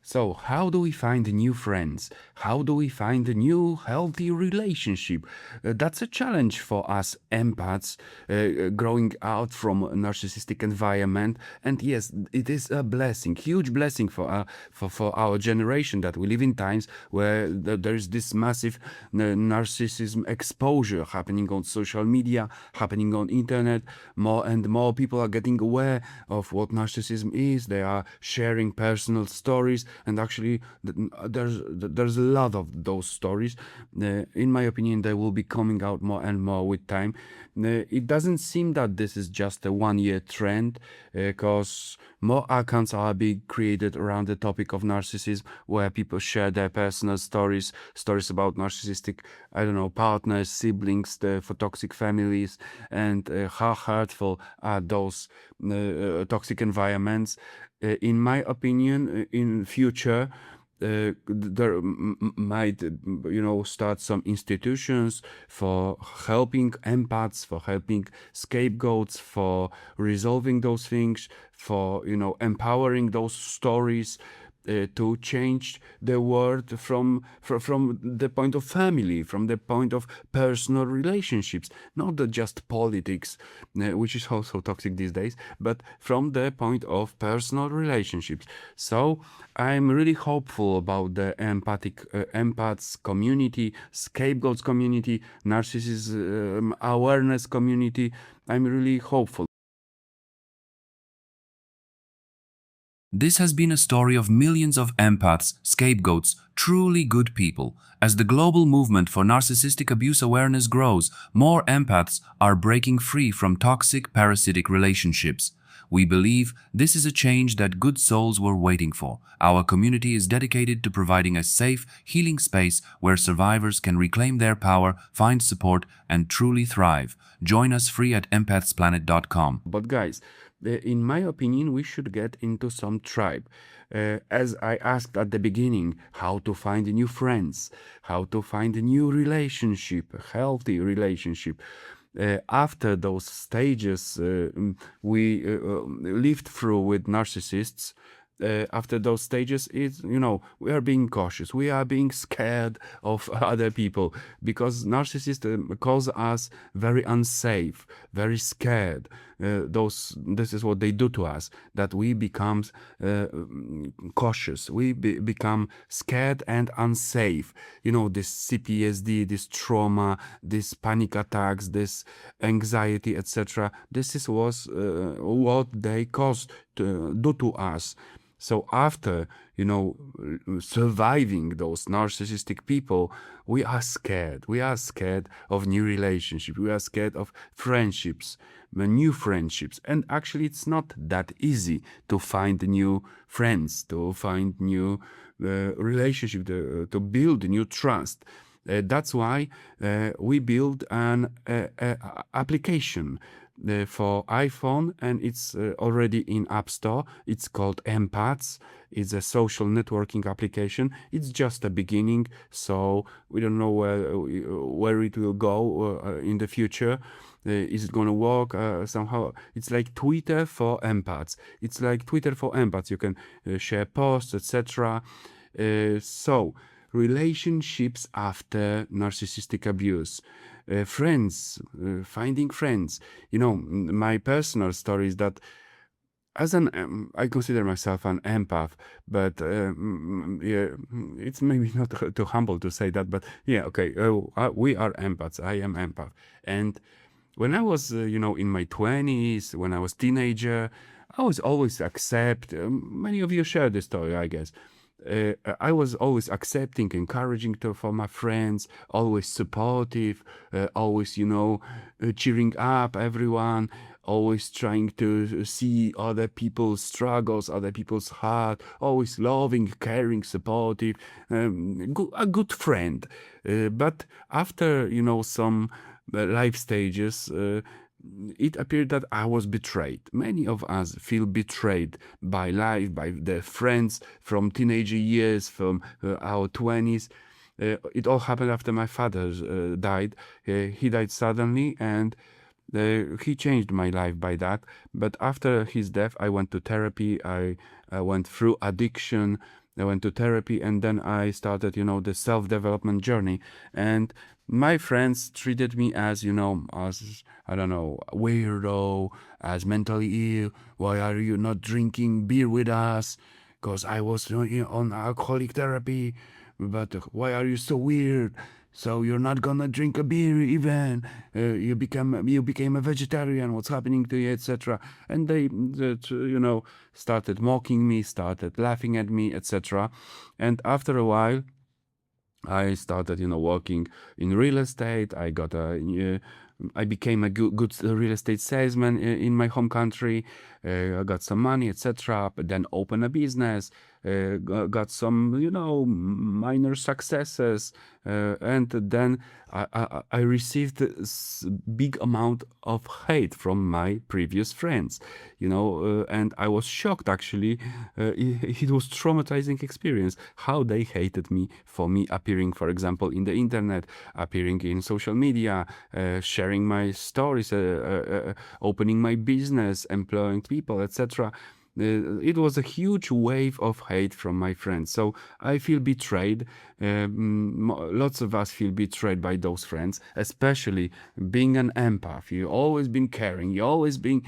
So, how do we find new friends? How do we find a new healthy relationship? That's a challenge for us empaths growing out from a narcissistic environment. And yes, it is a blessing, huge blessing for our generation that we live in times where there is this massive narcissism exposure happening on social media, happening on internet. More and more people are getting aware of what narcissism is. They are sharing personal stories, and actually there's a lot of those stories. In my opinion, they will be coming out more and more with time. It doesn't seem that this is just a one-year trend, because more accounts are being created around the topic of narcissism, where people share their personal stories, stories about narcissistic, I don't know, partners, siblings, for toxic families, and how hurtful are those toxic environments. In my opinion, in future, there might, start some institutions for helping empaths, for helping scapegoats, for resolving those things, for empowering those stories, to change the world from the point of family, from the point of personal relationships, not just politics, which is also toxic these days, but from the point of personal relationships. So I'm really hopeful about the empaths community, scapegoats community, narcissism awareness community. I'm really hopeful. This has been a story of millions of empaths, scapegoats, truly good people. As the global movement for narcissistic abuse awareness grows, more empaths are breaking free from toxic, parasitic relationships. We believe this is a change that good souls were waiting for. Our community is dedicated to providing a safe, healing space where survivors can reclaim their power, find support, and truly thrive. Join us free at empathsplanet.com. But guys, in my opinion, we should get into some tribe. As I asked at the beginning, how to find new friends, how to find a new relationship, a healthy relationship. After those stages we lived through with narcissists, after those stages, is we are being cautious, we are being scared of other people, because narcissists cause us very unsafe, very scared. This is what they do to us, that we become cautious, we become scared and unsafe. This CPSD, this trauma, this panic attacks, this anxiety, etc. This is what they cause to do to us. So after, surviving those narcissistic people, we are scared. We are scared of new relationships. We are scared of friendships, new friendships. And actually, it's not that easy to find new friends, to find new relationship, to build new trust. That's why we build an application for iPhone, and it's already in App Store. It's called Empaths. It's a social networking application. It's just a beginning, so we don't know where it will go in the future. Is it going to work somehow? It's like Twitter for empaths. It's like Twitter for empaths. You can share posts, etc. So, relationships after narcissistic abuse. Friends, finding friends. My personal story is that I consider myself an empath, but yeah, it's maybe not too humble to say that, but yeah, okay, we are empaths. I am empath, and when I was, in my 20s, when I was teenager, I was always accept. Many of you share this story, I guess. I was always accepting, encouraging for my friends, always supportive, always, cheering up everyone, always trying to see other people's struggles, other people's heart, always loving, caring, supportive, a good friend. But after, some life stages, it appeared that I was betrayed. Many of us feel betrayed by life, by their friends from teenage years, from our 20s. It all happened after my father died. He died suddenly, and he changed my life by that. But after his death, I went to therapy. I went through addiction. I went to therapy, and then I started, the self-development journey. And my friends treated me as, as, I don't know, weirdo, as mentally ill. Why are you not drinking beer with us? Because I was, on alcoholic therapy. But why are you so weird? So you're not gonna drink a beer even. You became a vegetarian. What's happening to you, etc. And they, started mocking me, started laughing at me, etc. And after a while, I started, working in real estate. I became a good real estate salesman in my home country. I got some money, etc. But then opened a business, got some, minor successes, and then I received a big amount of hate from my previous friends, and I was shocked actually. It was traumatizing experience how they hated me for me appearing, for example, in the internet, appearing in social media, sharing my stories, opening my business, employing people, etc. It was a huge wave of hate from my friends. So I feel betrayed. Lots of us feel betrayed by those friends, especially being an empath. You always been caring. You always been,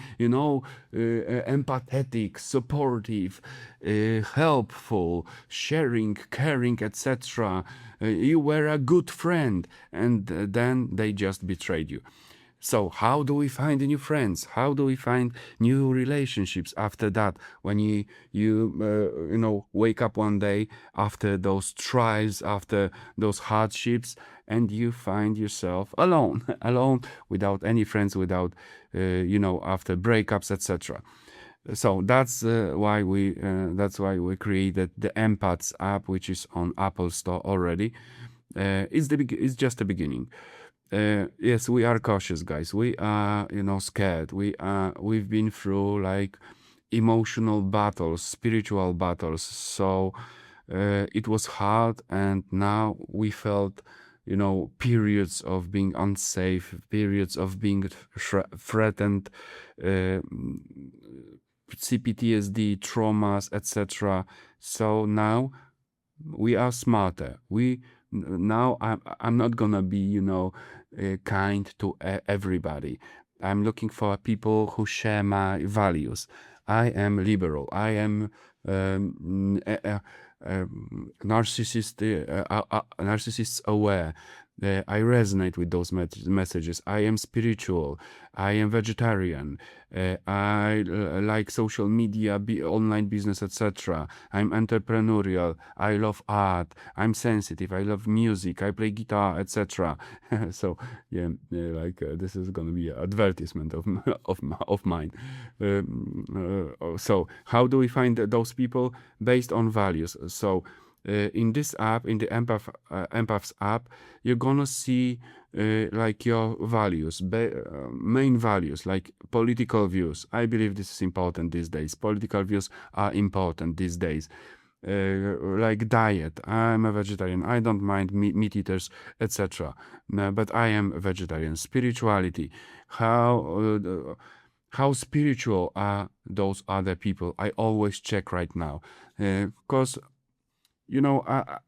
empathetic, supportive, helpful, sharing, caring, etc. You were a good friend, and then they just betrayed you. So how do we find new friends? How do we find new relationships after that? When you wake up one day after those trials, after those hardships, and you find yourself alone, alone, without any friends, without after breakups, etc. So that's why we created the Empaths app, which is on Apple Store already. It's just the beginning. Yes, we are cautious, guys. We are, scared. We've been through like emotional battles, spiritual battles. So it was hard, and now we felt, periods of being unsafe, periods of being threatened, uh, CPTSD, traumas, etc. So now we are smarter. Now I'm not gonna be, kind to everybody. I'm looking for people who share my values. I am liberal. I am narcissist aware. I resonate with those messages. I am spiritual. I am vegetarian. I like social media, online business, etc. I'm entrepreneurial. I love art. I'm sensitive. I love music. I play guitar, etc. So yeah, this is gonna be an advertisement of mine. So how do we find those people? Based on values. So in this app, in the Empaths app, you're gonna see like your values, main values, like political views. I believe this is important these days. Political views are important these days. Like diet. I'm a vegetarian. I don't mind meat eaters, etc. But I am a vegetarian. Spirituality. How spiritual are those other people? I always check right now, because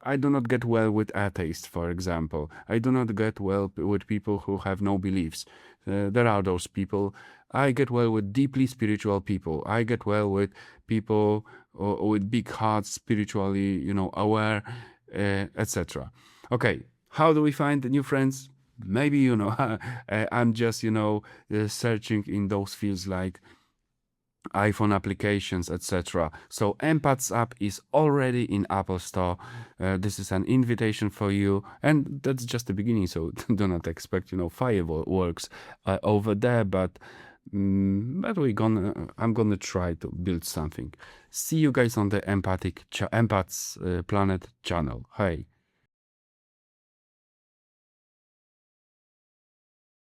I do not get well with atheists, for example. I do not get well with people who have no beliefs. There are those people. I get well with deeply spiritual people. I get well with people with big hearts, spiritually, aware, etc. Okay, how do we find new friends? Maybe, I'm just, searching in those fields like iPhone applications, etc. So Empaths app is already in Apple Store. This is an invitation for you, and that's just the beginning. So do not expect, fireworks over there. But I'm gonna try to build something. See you guys on the Empaths Planet channel. Hey.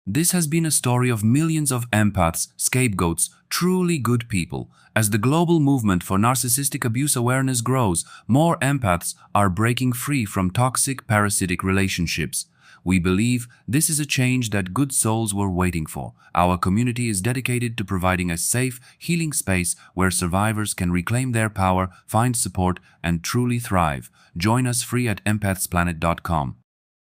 This has been a story of millions of empaths, scapegoats, truly good people. As the global movement for narcissistic abuse awareness grows, more empaths are breaking free from toxic parasitic relationships. We believe this is a change that good souls were waiting for. Our community is dedicated to providing a safe, healing space where survivors can reclaim their power, find support, and truly thrive. Join us free at empathsplanet.com.